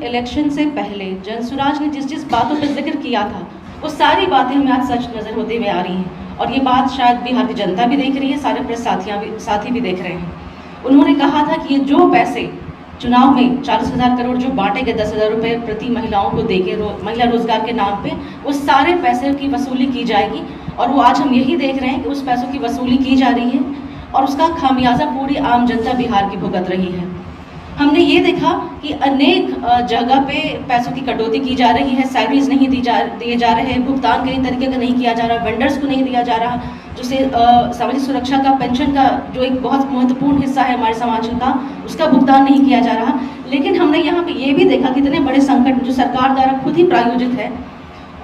Election से पहले जनसुराज ने जिस जिस बातों पर जिक्र किया था वो सारी बातें हमें आज सच नजर होते हुए आ रही हैं और ये बात शायद बिहार की जनता भी देख रही है, सारे प्रेस साथी भी देख रहे हैं। उन्होंने कहा था कि ये जो पैसे चुनाव में 40,000 करोड़ जो बांटे गए 10,000 रुपये प्रति महिलाओं को देके महिला रोजगार के नाम पे वो सारे पैसे की वसूली की जाएगी और वो आज हम यही देख रहे हैं कि उस पैसों की वसूली की जा रही है और उसका खामियाजा पूरी आम जनता बिहार की भुगत रही है। हमने ये देखा कि अनेक जगह पे पैसों की कटौती की जा रही है, सैलरीज नहीं दिए जा रहे हैं, भुगतान कई तरीके का नहीं किया जा रहा, वेंडर्स को नहीं दिया जा रहा, जो सामाजिक सुरक्षा का पेंशन का जो एक बहुत महत्वपूर्ण हिस्सा है हमारे समाज का उसका भुगतान नहीं किया जा रहा। लेकिन हमने यहाँ पे ये भी देखा कि इतने बड़े संकट जो सरकार द्वारा खुद ही प्रायोजित है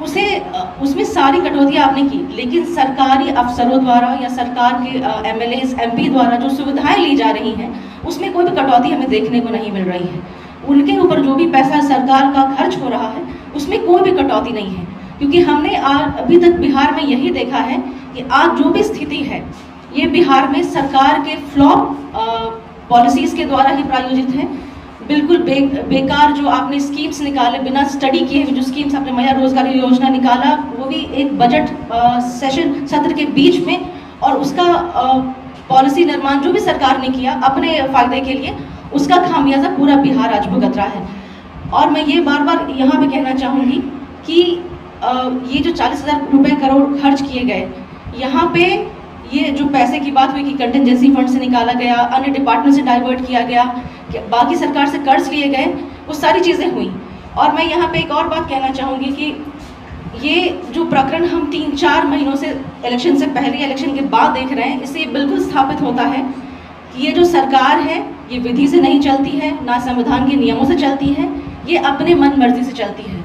उसमें सारी कटौतियाँ आपने की, लेकिन सरकारी अफसरों द्वारा या सरकार के एमएलएस एमपी द्वारा जो सुविधाएं ली जा रही हैं उसमें कोई भी कटौती हमें देखने को नहीं मिल रही है। उनके ऊपर जो भी पैसा सरकार का खर्च हो रहा है उसमें कोई भी कटौती नहीं है, क्योंकि हमने अभी तक बिहार में यही देखा है कि आज जो भी स्थिति है ये बिहार में सरकार के फ्लॉप पॉलिसीज के द्वारा ही प्रायोजित है। बिल्कुल बेकार जो आपने स्कीम्स निकाले, बिना स्टडी किए हुए जो स्कीम्स आपने महिला रोजगार योजना निकाला, वो भी एक बजट सेशन सत्र के बीच में, और उसका पॉलिसी निर्माण जो भी सरकार ने किया अपने फायदे के लिए, उसका खामियाजा पूरा बिहार आज भुगत रहा है। और मैं ये बार बार यहाँ पे कहना चाहूँगी कि ये जो 40,000 रुपये करोड़ खर्च किए गए, यहाँ पे ये जो पैसे की बात हुई कि कंटिजेंसी फंड से निकाला गया, अन्य डिपार्टमेंट से डाइवर्ट किया गया, बाकी सरकार से कर्ज लिए गए, वो सारी चीज़ें हुई। और मैं यहाँ पे एक और बात कहना चाहूँगी कि ये जो प्रकरण हम 3-4 महीनों से इलेक्शन से पहले इलेक्शन के बाद देख रहे हैं, इससे बिल्कुल स्थापित होता है कि ये जो सरकार है ये विधि से नहीं चलती है, ना संविधान के नियमों से चलती है, ये अपने मन मर्जी से चलती है।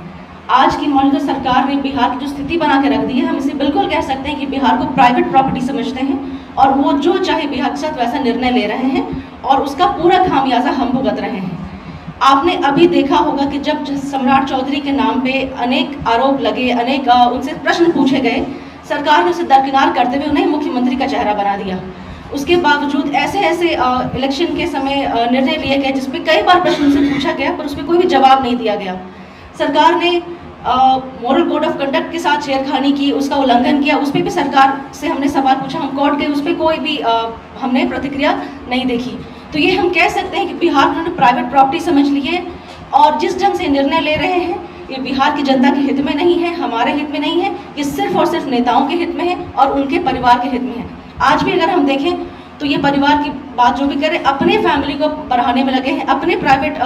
आज की मौजूदा सरकार ने बिहार की जो स्थिति बना के रख दी है, हम इसे बिल्कुल कह सकते हैं कि बिहार को प्राइवेट प्रॉपर्टी समझते हैं और वो जो चाहे बिहार के साथ वैसा निर्णय ले रहे हैं और उसका पूरा खामियाजा हम भुगत रहे हैं। आपने अभी देखा होगा कि जब सम्राट चौधरी के नाम पे अनेक आरोप लगे, अनेक उनसे प्रश्न पूछे गए, सरकार ने उसे दरकिनार करते हुए उन्हें मुख्यमंत्री का चेहरा बना दिया। उसके बावजूद ऐसे इलेक्शन के समय निर्णय लिए गए जिसपे कई बार प्रश्न उनसे पूछा गया पर उसमें कोई भी जवाब नहीं दिया गया। सरकार ने मॉरल कोड ऑफ कंडक्ट के साथ छेड़खानी की, उसका उल्लंघन किया, उस पर भी सरकार से हमने सवाल पूछा, हम कोर्ट गए, उस पर कोई भी हमने प्रतिक्रिया नहीं देखी। तो ये हम कह सकते हैं कि बिहार उन्होंने प्राइवेट प्रॉपर्टी समझ ली है और जिस ढंग से निर्णय ले रहे हैं ये बिहार की जनता के हित में नहीं है, हमारे हित में नहीं है, ये सिर्फ और सिर्फ नेताओं के हित में है और उनके परिवार के हित में है। आज भी अगर हम देखें तो ये परिवार की बात जो भी करें, अपने फैमिली को बढ़ाने में लगे हैं, अपने प्राइवेट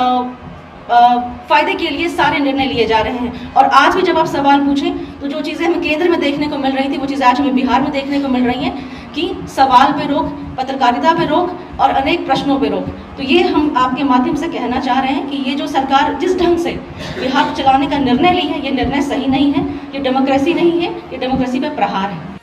फायदे के लिए सारे निर्णय लिए जा रहे हैं। और आज भी जब आप सवाल पूछें तो जो चीज़ें हमें केंद्र में देखने को मिल रही थी वो चीज़ें आज हमें बिहार में देखने को मिल रही हैं कि सवाल पे रोक, पत्रकारिता पे रोक और अनेक प्रश्नों पे रोक। तो ये हम आपके माध्यम से कहना चाह रहे हैं कि ये जो सरकार जिस ढंग से बिहार को चलाने का निर्णय ली है, ये निर्णय सही नहीं है, ये डेमोक्रेसी नहीं है, ये डेमोक्रेसी पे प्रहार है।